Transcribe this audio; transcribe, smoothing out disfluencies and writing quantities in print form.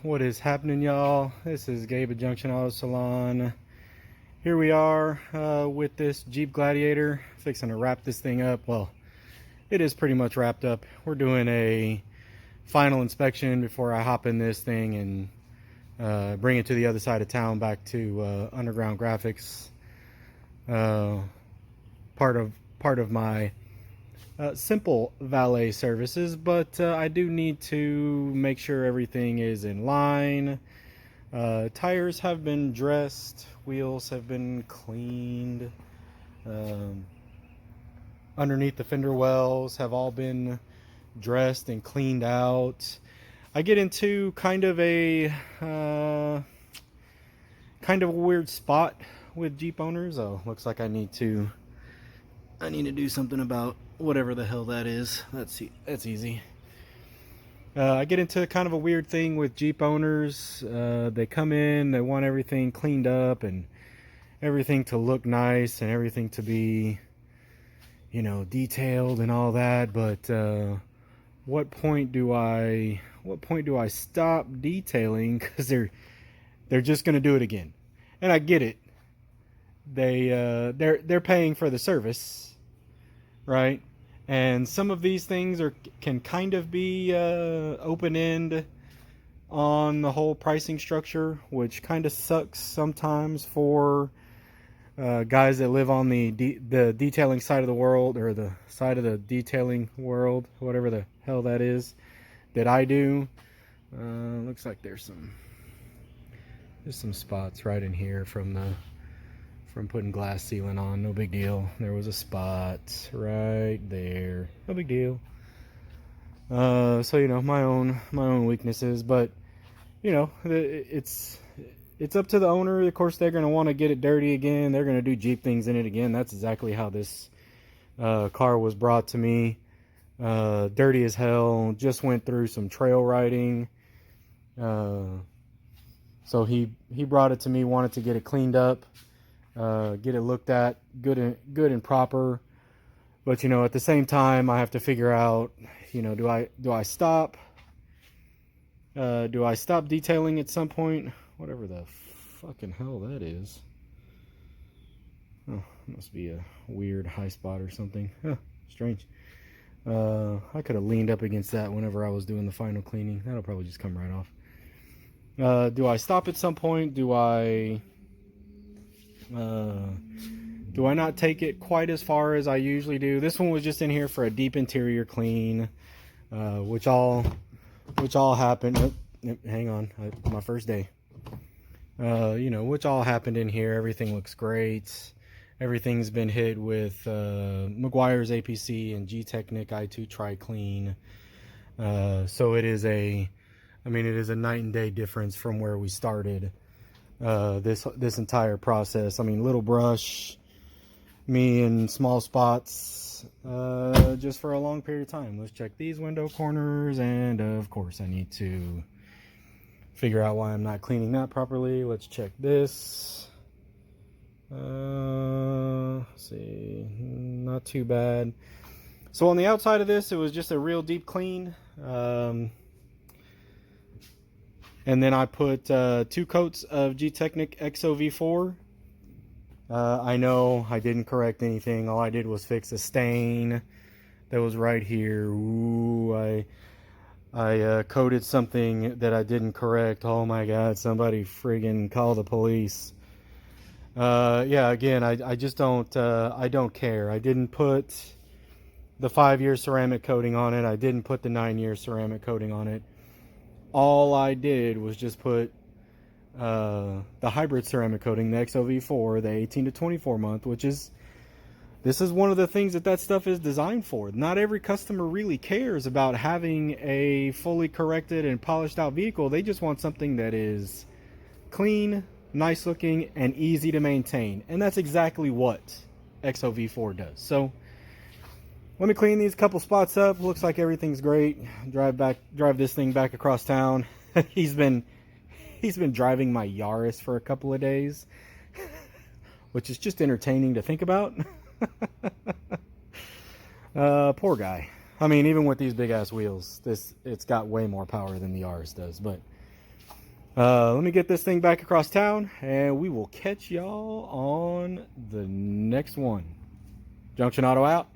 what is happening, y'all? This is Gabe at Junction Auto Salon. Here we are with this Jeep Gladiator, fixing to wrap this thing up. Well, it is pretty much wrapped up. We're doing a final inspection before I hop in this thing and bring it to the other side of town, back to Underground Graphics. Part of my simple valet services, but I do need to make sure everything is in line. Tires have been dressed, wheels have been cleaned, underneath the fender wells have all been dressed and cleaned out. I get into kind of a weird spot with Jeep owners. Oh, looks like I need to do something about whatever the hell that is. That's easy. I get into kind of a weird thing with Jeep owners. They come in, they want everything cleaned up and everything to look nice and everything to be, you know, detailed and all that. But what point do I stop detailing? Because they're just gonna do it again, and I get it. They're paying for the service, right? And some of these things can kind of be open-end on the whole pricing structure, which kind of sucks sometimes for guys that live on the detailing side of the world, or the side of the detailing world, whatever the hell that is, that I do. Looks like there's some spots right in here from putting glass sealant on. No big deal. There was a spot right there. No big deal. So, you know, my own weaknesses, but you know, it's up to the owner. Of course, they're going to want to get it dirty again. They're going to do Jeep things in it again. That's exactly how this car was brought to me. Dirty as hell. Just went through some trail riding. So he brought it to me, wanted to get it cleaned up. Get it looked at good and proper, but you know, at the same time, I have to figure out, you know, do I stop detailing at some point? Whatever the fucking hell that is. Oh, must be a weird high spot or something. Huh, strange. I could have leaned up against that whenever I was doing the final cleaning. That'll probably just come right off. Do I stop at some point? Do I not take it quite as far as I usually do? This one was just in here for a deep interior clean, which all happened. Oh, hang on, my first day. You know, which all happened in here. Everything looks great. Everything's been hit with Meguiar's APC and Gtechniq i2 Tri-Clean. So it is a night and day difference from where we started. This entire process. I mean, little brush, me in small spots, just for a long period of time. Let's check these window corners, and of course I need to figure out why I'm not cleaning that properly. Let's check this. See, not too bad. So on the outside of this, it was just a real deep clean. And then I put 2 coats of Gtechniq Exo V4. I know I didn't correct anything. All I did was fix a stain that was right here. Ooh, I coated something that I didn't correct. Oh my God, somebody friggin' call the police. Yeah, again, I just don't, I don't care. I didn't put the 5-year ceramic coating on it. I didn't put the 9-year ceramic coating on it. All I did was just put the hybrid ceramic coating, the Exo V4, the 18 to 24 month, this is one of the things that stuff is designed for. Not every customer really cares about having a fully corrected and polished out vehicle. They just want something that is clean, nice looking, and easy to maintain. And that's exactly what Exo V4 does. So let me clean these couple spots up. Looks like everything's great. Drive this thing back across town. He's been driving my Yaris for a couple of days, which is just entertaining to think about. Poor guy. I mean, even with these big ass wheels, it's got way more power than the Yaris does. But Let me get this thing back across town, and we will catch y'all on the next one. Junction Auto out.